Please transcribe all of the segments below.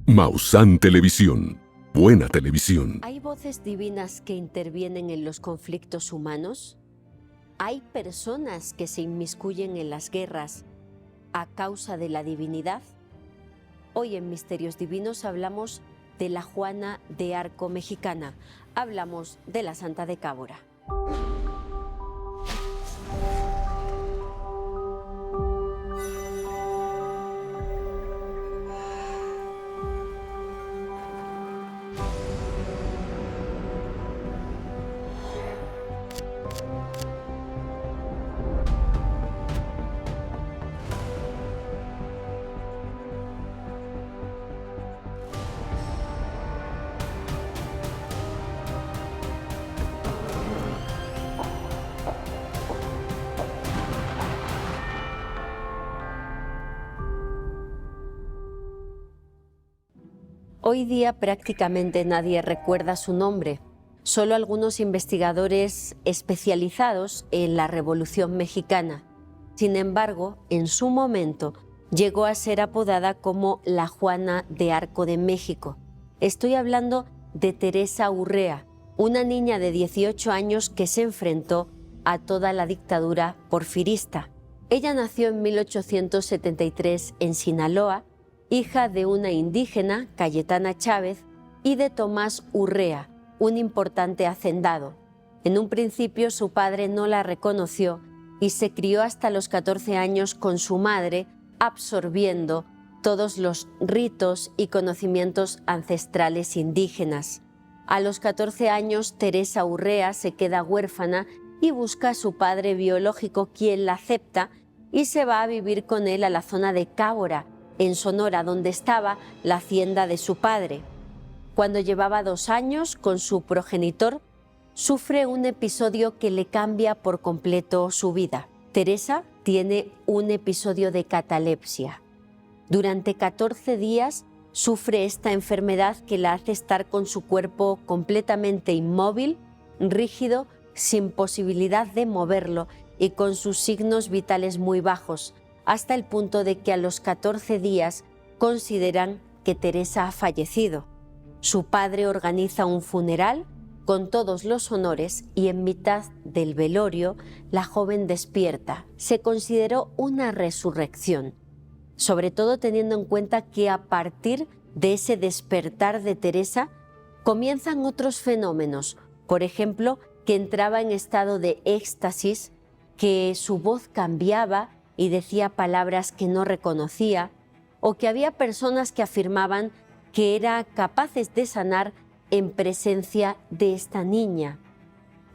Maussan Televisión. Buena televisión. ¿Hay voces divinas que intervienen en los conflictos humanos? ¿Hay personas que se inmiscuyen en las guerras a causa de la divinidad? Hoy en Misterios Divinos hablamos de la Juana de Arco mexicana. Hablamos de la Santa de Cábora. Hoy día prácticamente nadie recuerda su nombre, solo algunos investigadores especializados en la Revolución Mexicana. Sin embargo, en su momento llegó a ser apodada como la Juana de Arco de México. Estoy hablando de Teresa Urrea, una niña de 18 años que se enfrentó a toda la dictadura porfirista. Ella nació en 1873 en Sinaloa, hija de una indígena, Cayetana Chávez, y de Tomás Urrea, un importante hacendado. En un principio su padre no la reconoció y se crió hasta los 14 años con su madre, absorbiendo todos los ritos y conocimientos ancestrales indígenas. A los 14 años Teresa Urrea se queda huérfana y busca a su padre biológico, quien la acepta y se va a vivir con él a la zona de Cábora, en Sonora, donde estaba la hacienda de su padre. Cuando llevaba 2 años con su progenitor, sufre un episodio que le cambia por completo su vida. Teresa tiene un episodio de catalepsia. Durante 14 días sufre esta enfermedad que la hace estar con su cuerpo completamente inmóvil, rígido, sin posibilidad de moverlo y con sus signos vitales muy bajos, hasta el punto de que a los 14 días consideran que Teresa ha fallecido. Su padre organiza un funeral con todos los honores y en mitad del velorio la joven despierta. Se consideró una resurrección, sobre todo teniendo en cuenta que a partir de ese despertar de Teresa comienzan otros fenómenos, por ejemplo, que entraba en estado de éxtasis, que su voz cambiaba y decía palabras que no reconocía, o que había personas que afirmaban que era capaces de sanar en presencia de esta niña.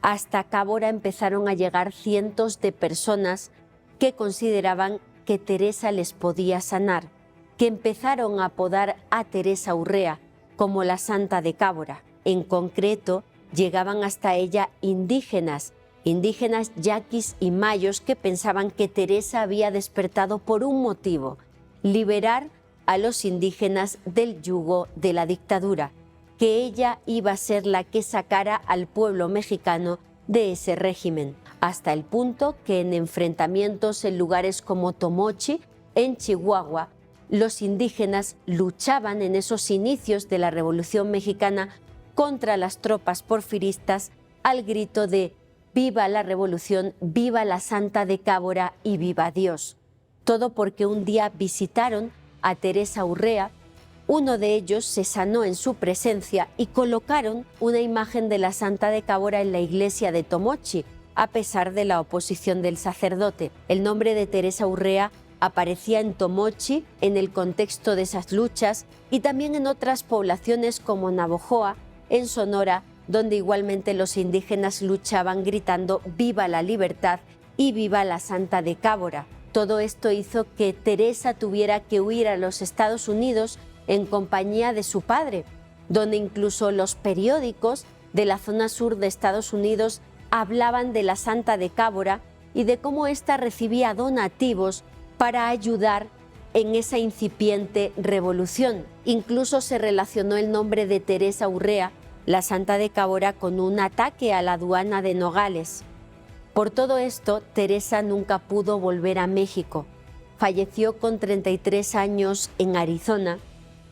Hasta Cábora empezaron a llegar cientos de personas que consideraban que Teresa les podía sanar, que empezaron a apodar a Teresa Urrea como la Santa de Cábora. En concreto, llegaban hasta ella indígenas yaquis y mayos que pensaban que Teresa había despertado por un motivo: liberar a los indígenas del yugo de la dictadura, que ella iba a ser la que sacara al pueblo mexicano de ese régimen, hasta el punto que en enfrentamientos en lugares como Tomochi, en Chihuahua, los indígenas luchaban en esos inicios de la Revolución Mexicana contra las tropas porfiristas al grito de «Viva la Revolución, viva la Santa de Cábora y viva Dios». Todo porque un día visitaron a Teresa Urrea, uno de ellos se sanó en su presencia y colocaron una imagen de la Santa de Cábora en la iglesia de Tomochi, a pesar de la oposición del sacerdote. El nombre de Teresa Urrea aparecía en Tomochi en el contexto de esas luchas y también en otras poblaciones como Navojoa, en Sonora, donde igualmente los indígenas luchaban gritando «Viva la libertad y viva la Santa de Cábora». Todo esto hizo que Teresa tuviera que huir a los Estados Unidos en compañía de su padre, donde incluso los periódicos de la zona sur de Estados Unidos hablaban de la Santa de Cábora y de cómo ésta recibía donativos para ayudar en esa incipiente revolución. Incluso se relacionó el nombre de Teresa Urrea, la Santa de Cábora, con un ataque a la aduana de Nogales. Por todo esto, Teresa nunca pudo volver a México. Falleció con 33 años en Arizona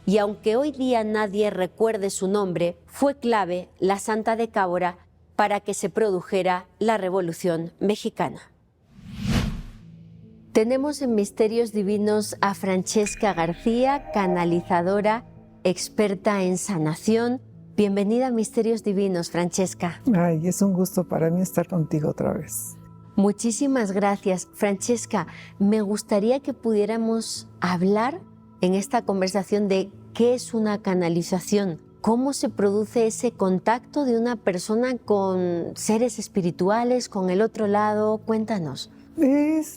y aunque hoy día nadie recuerde su nombre, fue clave la Santa de Cábora para que se produjera la Revolución Mexicana. Tenemos en Misterios Divinos a Francesca García, canalizadora, experta en sanación. Bienvenida a Misterios Divinos, Francesca. Ay, es un gusto para mí estar contigo otra vez. Muchísimas gracias. Francesca, me gustaría que pudiéramos hablar en esta conversación de qué es una canalización, cómo se produce ese contacto de una persona con seres espirituales, con el otro lado. Cuéntanos.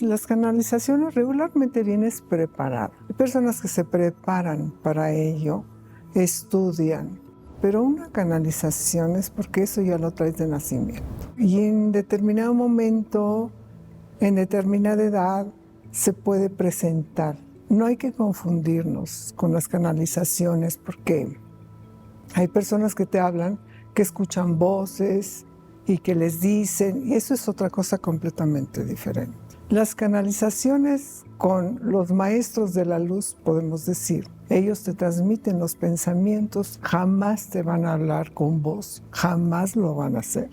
Las canalizaciones regularmente vienes preparado. Hay personas que se preparan para ello, estudian, pero una canalización es porque eso ya lo traes de nacimiento. Y en determinado momento, en determinada edad, se puede presentar. No hay que confundirnos con las canalizaciones porque hay personas que te hablan, que escuchan voces y que les dicen, y eso es otra cosa completamente diferente. Las canalizaciones con los maestros de la luz, podemos decir, ellos te transmiten los pensamientos, jamás te van a hablar con voz, jamás lo van a hacer.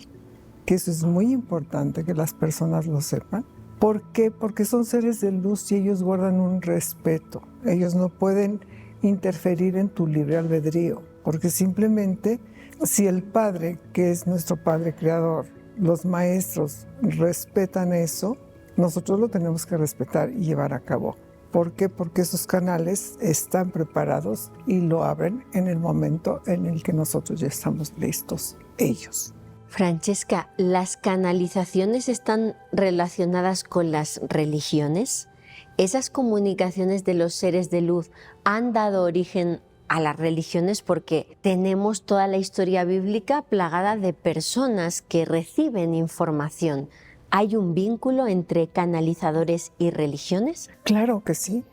Que eso es muy importante que las personas lo sepan. ¿Por qué? Porque son seres de luz y ellos guardan un respeto. Ellos no pueden interferir en tu libre albedrío, porque simplemente si el Padre, que es nuestro Padre Creador, los maestros respetan eso, nosotros lo tenemos que respetar y llevar a cabo. ¿Por qué? Porque esos canales están preparados y lo abren en el momento en el que nosotros ya estamos listos, ellos. Francesca, ¿las canalizaciones están relacionadas con las religiones? ¿Esas comunicaciones de los seres de luz han dado origen a las religiones? Porque tenemos toda la historia bíblica plagada de personas que reciben información. ¿Hay un vínculo entre canalizadores y religiones? Claro que sí,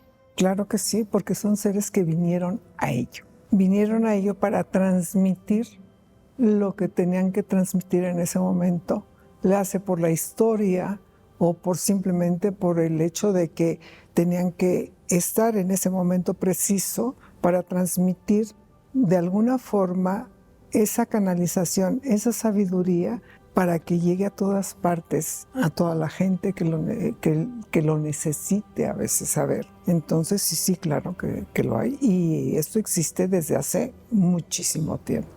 porque son seres que vinieron a ello. Vinieron a ello para transmitir lo que tenían que transmitir en ese momento, le hace por la historia o por simplemente por el hecho de que tenían que estar en ese momento preciso para transmitir de alguna forma esa canalización, esa sabiduría para que llegue a todas partes, a toda la gente que lo necesite a veces saber. Entonces sí, claro que lo hay y esto existe desde hace muchísimo tiempo.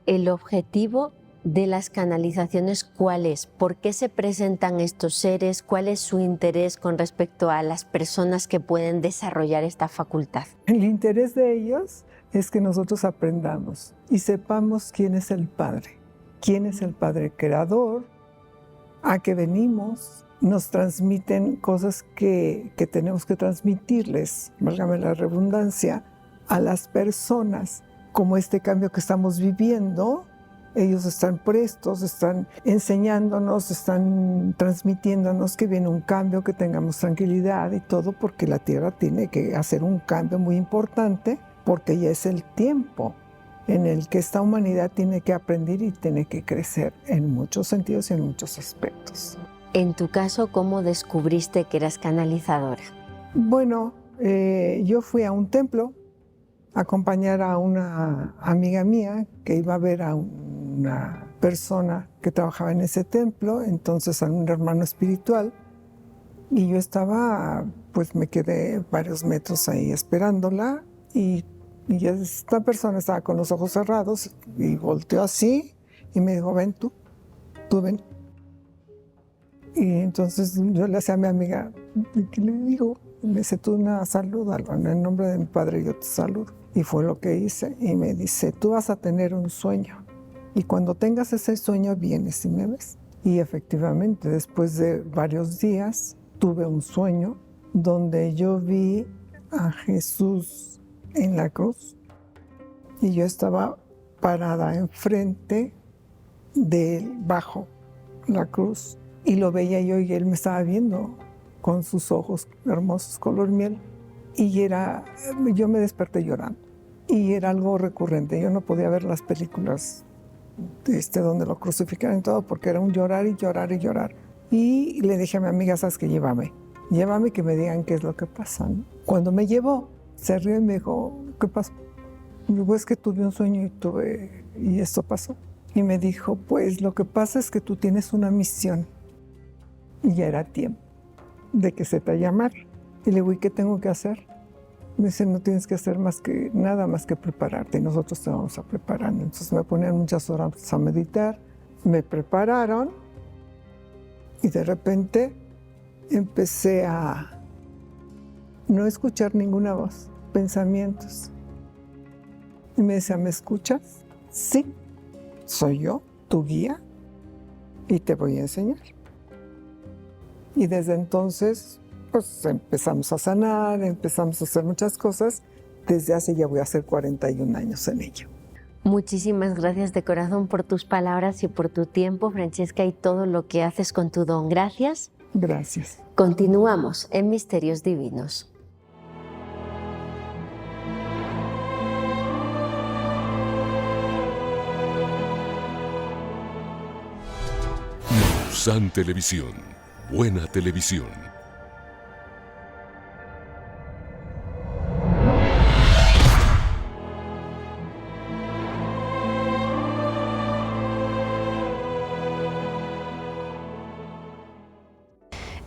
¿El objetivo de las canalizaciones cuál es? ¿Por qué se presentan estos seres? ¿Cuál es su interés con respecto a las personas que pueden desarrollar esta facultad? El interés de ellos es que nosotros aprendamos y sepamos quién es el Padre Creador, a qué venimos. Nos transmiten cosas que tenemos que transmitirles, válgame la redundancia, a las personas. Como este cambio que estamos viviendo, ellos están prestos, están enseñándonos, están transmitiéndonos que viene un cambio, que tengamos tranquilidad y todo, porque la Tierra tiene que hacer un cambio muy importante, porque ya es el tiempo en el que esta humanidad tiene que aprender y tiene que crecer en muchos sentidos y en muchos aspectos. En tu caso, ¿cómo descubriste que eras canalizadora? Bueno, yo fui a un templo a acompañar a una amiga mía que iba a ver a una persona que trabajaba en ese templo, entonces a un hermano espiritual, y yo estaba, pues me quedé varios metros ahí esperándola y esta persona estaba con los ojos cerrados y volteó así y me dijo, ven tú ven. Y entonces yo le hacía a mi amiga, ¿qué le digo? Me dice, tú salúdalo, en el nombre de mi Padre yo te saludo. Y fue lo que hice y me dice, tú vas a tener un sueño y cuando tengas ese sueño vienes y me ves. Y efectivamente, después de varios días, tuve un sueño donde yo vi a Jesús en la cruz y yo estaba parada enfrente de él, bajo la cruz, y lo veía yo y él me estaba viendo con sus ojos hermosos color miel, y yo me desperté llorando y era algo recurrente. Yo no podía ver las películas donde lo crucificaron y todo, porque era un llorar y llorar y llorar. Y le dije a mi amiga, ¿sabes qué? Llévame que me digan qué es lo que pasa, ¿no? Cuando me llevó, se rió y me dijo, ¿qué pasó? Pues que tuve un sueño y esto pasó. Y me dijo, pues lo que pasa es que tú tienes una misión y ya era tiempo de que se te llamara. Y le digo, ¿y qué tengo que hacer? Me dice, no tienes que hacer nada más que prepararte y nosotros te vamos a preparar. Entonces me ponían muchas horas a meditar, me prepararon y de repente empecé a no escuchar ninguna voz, pensamientos. Y me decía, ¿me escuchas? Sí, soy yo, tu guía, y te voy a enseñar. Y desde entonces, pues empezamos a sanar, empezamos a hacer muchas cosas. Desde hace ya voy a hacer 41 años en ello. Muchísimas gracias de corazón por tus palabras y por tu tiempo, Francesca, y todo lo que haces con tu don. Gracias. Gracias. Continuamos en Misterios Divinos. San Televisión. Buena televisión.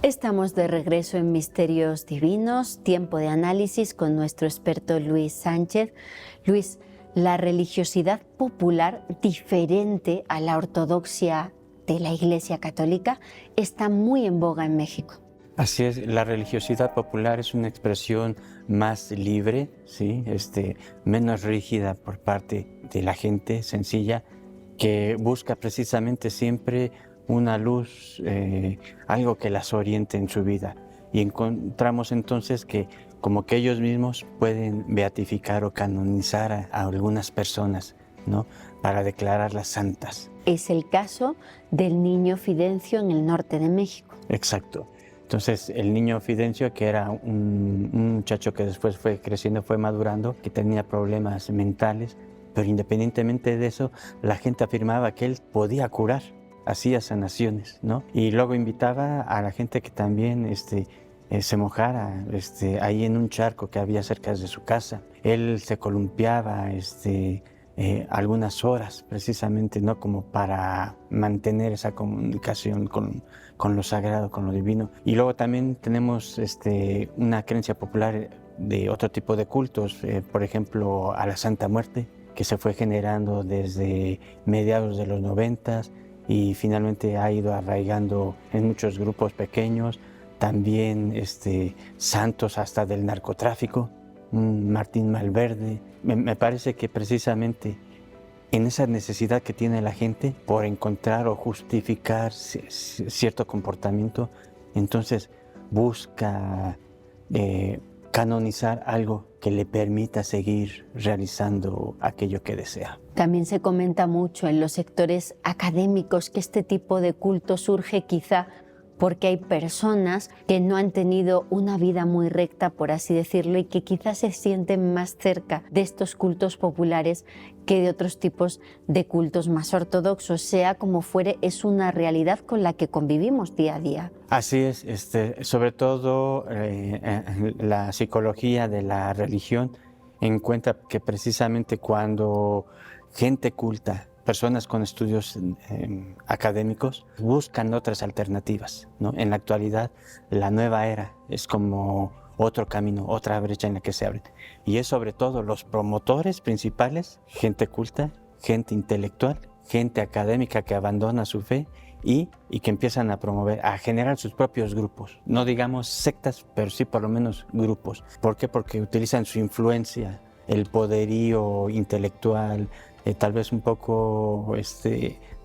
Estamos de regreso en Misterios Divinos, tiempo de análisis con nuestro experto Luis Sánchez. Luis, la religiosidad popular, diferente a la ortodoxia de la Iglesia Católica, está muy en boga en México. Así es, la religiosidad popular es una expresión más libre, ¿sí? Menos rígida por parte de la gente sencilla, que busca precisamente siempre una luz, algo que las oriente en su vida. Y encontramos entonces que como que ellos mismos pueden beatificar o canonizar a algunas personas, ¿no? Para declararlas santas. Es el caso del niño Fidencio en el norte de México. Exacto. Entonces el niño Fidencio, que era un muchacho que después fue creciendo, fue madurando, que tenía problemas mentales, pero independientemente de eso, la gente afirmaba que él podía curar, hacía sanaciones, ¿no? Y luego invitaba a la gente que también se mojara ahí en un charco que había cerca de su casa. Él se columpiaba algunas horas precisamente, ¿no? Como para mantener esa comunicación con lo sagrado, con lo divino. Y luego también tenemos una creencia popular de otro tipo de cultos, por ejemplo, a la Santa Muerte, que se fue generando desde mediados de los 90s y finalmente ha ido arraigando en muchos grupos pequeños. También santos hasta del narcotráfico, Martín Malverde. Me parece que precisamente en esa necesidad que tiene la gente por encontrar o justificar cierto comportamiento, entonces busca canonizar algo que le permita seguir realizando aquello que desea. También se comenta mucho en los sectores académicos que este tipo de culto surge quizá porque hay personas que no han tenido una vida muy recta, por así decirlo, y que quizás se sienten más cerca de estos cultos populares que de otros tipos de cultos más ortodoxos. Sea como fuere, es una realidad con la que convivimos día a día. Así es, sobre todo la psicología de la religión encuentra que precisamente cuando gente culta, personas con estudios académicos buscan otras alternativas, ¿no? En la actualidad, la nueva era es como otro camino, otra brecha en la que se abren. Y es sobre todo los promotores principales, gente culta, gente intelectual, gente académica que abandona su fe y que empiezan a promover, a generar sus propios grupos. No digamos sectas, pero sí por lo menos grupos. ¿Por qué? Porque utilizan su influencia, el poderío intelectual, tal vez un poco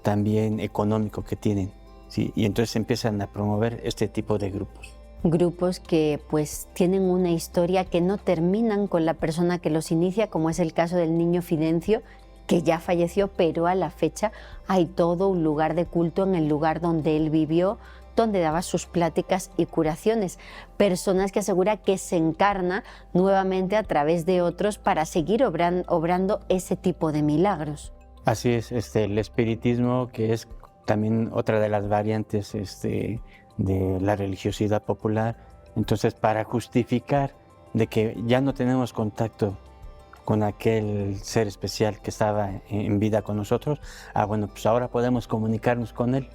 también económico que tienen, ¿sí? Y entonces empiezan a promover este tipo de grupos. Grupos que pues tienen una historia que no terminan con la persona que los inicia, como es el caso del niño Fidencio, que ya falleció, pero a la fecha hay todo un lugar de culto en el lugar donde él vivió, donde daba sus pláticas y curaciones. Personas que asegura que se encarna nuevamente a través de otros para seguir obrando ese tipo de milagros. Así es, el espiritismo, que es también otra de las variantes de la religiosidad popular. Entonces, para justificar de que ya no tenemos contacto con aquel ser especial que estaba en vida con nosotros, bueno, pues ahora podemos comunicarnos con él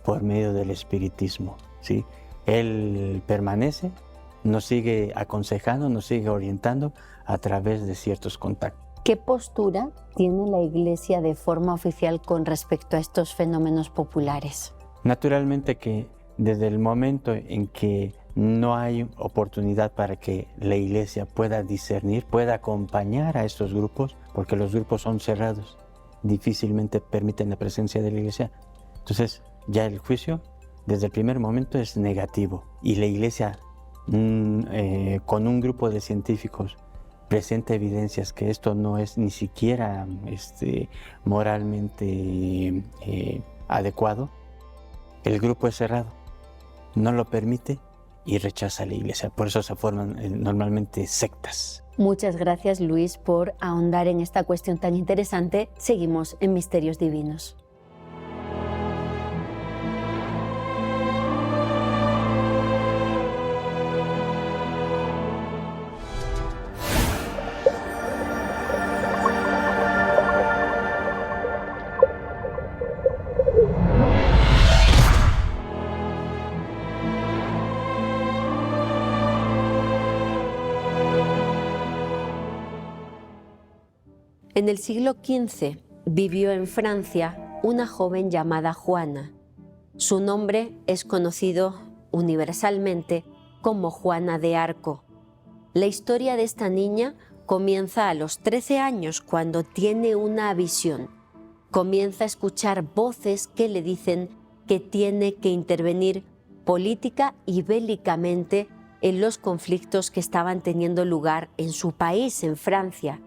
por medio del espiritismo, ¿sí? Él permanece, nos sigue aconsejando, nos sigue orientando a través de ciertos contactos. ¿Qué postura tiene la Iglesia de forma oficial con respecto a estos fenómenos populares? Naturalmente que desde el momento en que no hay oportunidad para que la Iglesia pueda discernir, pueda acompañar a estos grupos, porque los grupos son cerrados, difícilmente permiten la presencia de la Iglesia. Entonces, ya el juicio desde el primer momento es negativo, y la Iglesia con un grupo de científicos presenta evidencias que esto no es ni siquiera moralmente adecuado. El grupo es cerrado, no lo permite y rechaza a la Iglesia. Por eso se forman normalmente sectas. Muchas gracias, Luis, por ahondar en esta cuestión tan interesante. Seguimos en Misterios Divinos. En el siglo XV vivió en Francia una joven llamada Juana. Su nombre es conocido universalmente como Juana de Arco. La historia de esta niña comienza a los 13 años cuando tiene una visión. Comienza a escuchar voces que le dicen que tiene que intervenir política y bélicamente en los conflictos que estaban teniendo lugar en su país, en Francia.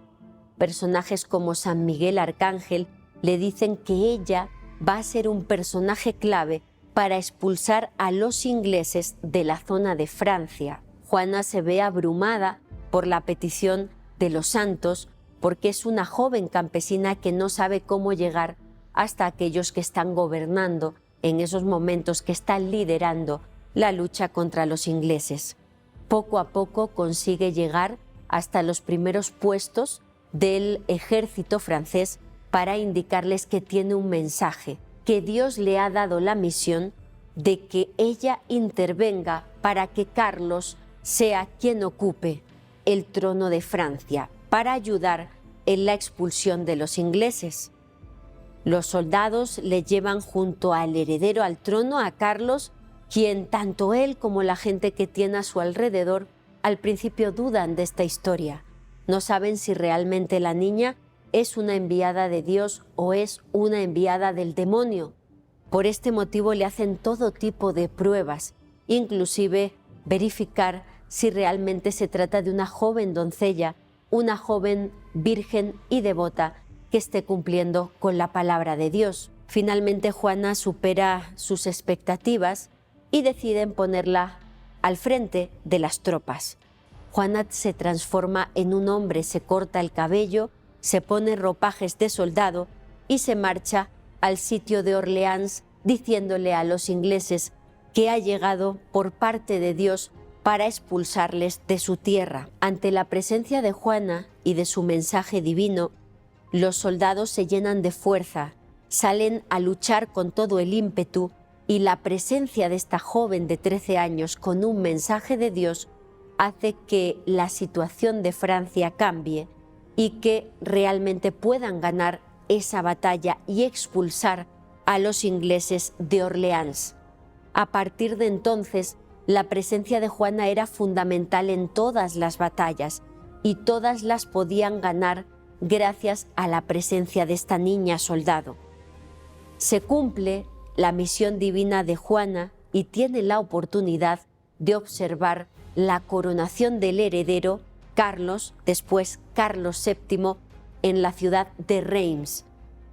Personajes como San Miguel Arcángel le dicen que ella va a ser un personaje clave para expulsar a los ingleses de la zona de Francia. Juana se ve abrumada por la petición de los santos porque es una joven campesina que no sabe cómo llegar hasta aquellos que están gobernando en esos momentos, que están liderando la lucha contra los ingleses. Poco a poco consigue llegar hasta los primeros puestos del ejército francés para indicarles que tiene un mensaje, que Dios le ha dado la misión de que ella intervenga para que Carlos sea quien ocupe el trono de Francia, para ayudar en la expulsión de los ingleses. Los soldados le llevan junto al heredero al trono, a Carlos, quien tanto él como la gente que tiene a su alrededor al principio dudan de esta historia. No saben si realmente la niña es una enviada de Dios o es una enviada del demonio. Por este motivo le hacen todo tipo de pruebas, inclusive verificar si realmente se trata de una joven doncella, una joven virgen y devota que esté cumpliendo con la palabra de Dios. Finalmente Juana supera sus expectativas y deciden ponerla al frente de las tropas. Juana se transforma en un hombre, se corta el cabello, se pone ropajes de soldado y se marcha al sitio de Orleans diciéndole a los ingleses que ha llegado por parte de Dios para expulsarles de su tierra. Ante la presencia de Juana y de su mensaje divino, los soldados se llenan de fuerza, salen a luchar con todo el ímpetu y la presencia de esta joven de 13 años con un mensaje de Dios hace que la situación de Francia cambie y que realmente puedan ganar esa batalla y expulsar a los ingleses de Orleans. A partir de entonces, la presencia de Juana era fundamental en todas las batallas y todas las podían ganar gracias a la presencia de esta niña soldado. Se cumple la misión divina de Juana y tiene la oportunidad de observar la coronación del heredero Carlos, después Carlos VII, en la ciudad de Reims,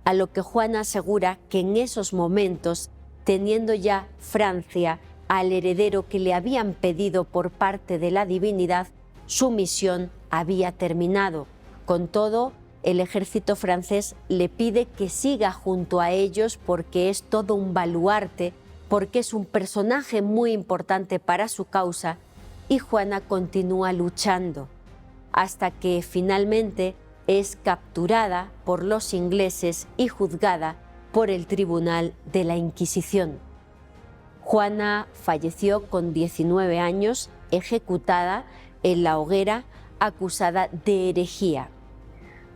a lo que Juana asegura que en esos momentos, teniendo ya Francia al heredero que le habían pedido por parte de la divinidad, su misión había terminado. Con todo, el ejército francés le pide que siga junto a ellos porque es todo un baluarte, porque es un personaje muy importante para su causa, y Juana continúa luchando, hasta que finalmente es capturada por los ingleses y juzgada por el Tribunal de la Inquisición. Juana falleció con 19 años, ejecutada en la hoguera, acusada de herejía.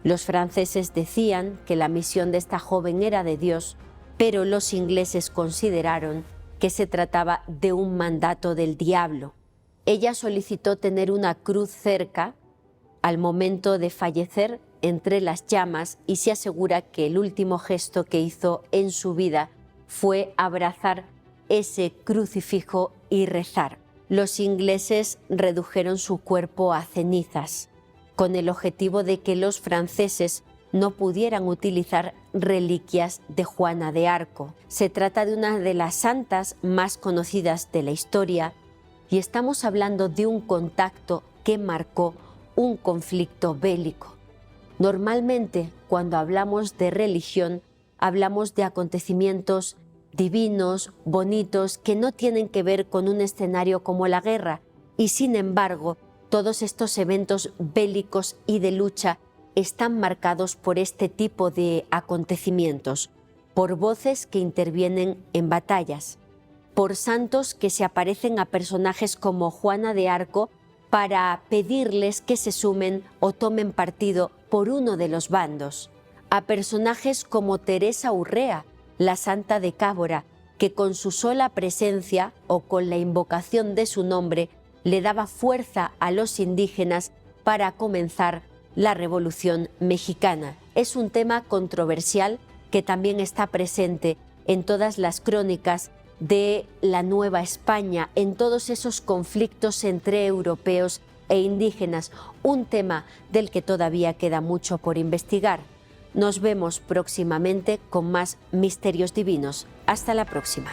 Los franceses decían que la misión de esta joven era de Dios, pero los ingleses consideraron que se trataba de un mandato del diablo. Ella solicitó tener una cruz cerca al momento de fallecer entre las llamas y se asegura que el último gesto que hizo en su vida fue abrazar ese crucifijo y rezar. Los ingleses redujeron su cuerpo a cenizas, con el objetivo de que los franceses no pudieran utilizar reliquias de Juana de Arco. Se trata de una de las santas más conocidas de la historia y estamos hablando de un contacto que marcó un conflicto bélico. Normalmente, cuando hablamos de religión, hablamos de acontecimientos divinos, bonitos, que no tienen que ver con un escenario como la guerra, y sin embargo, todos estos eventos bélicos y de lucha están marcados por este tipo de acontecimientos, por voces que intervienen en batallas, por santos que se aparecen a personajes como Juana de Arco para pedirles que se sumen o tomen partido por uno de los bandos, a personajes como Teresa Urrea, la santa de Cábora, que con su sola presencia o con la invocación de su nombre le daba fuerza a los indígenas para comenzar la Revolución Mexicana. Es un tema controversial que también está presente en todas las crónicas de la Nueva España, en todos esos conflictos entre europeos e indígenas, un tema del que todavía queda mucho por investigar. Nos vemos próximamente con más misterios divinos. Hasta la próxima.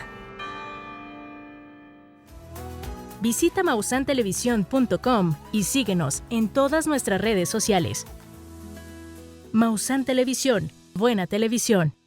Visita mausantelevisión.com y síguenos en todas nuestras redes sociales. Maussan Televisión, buena televisión.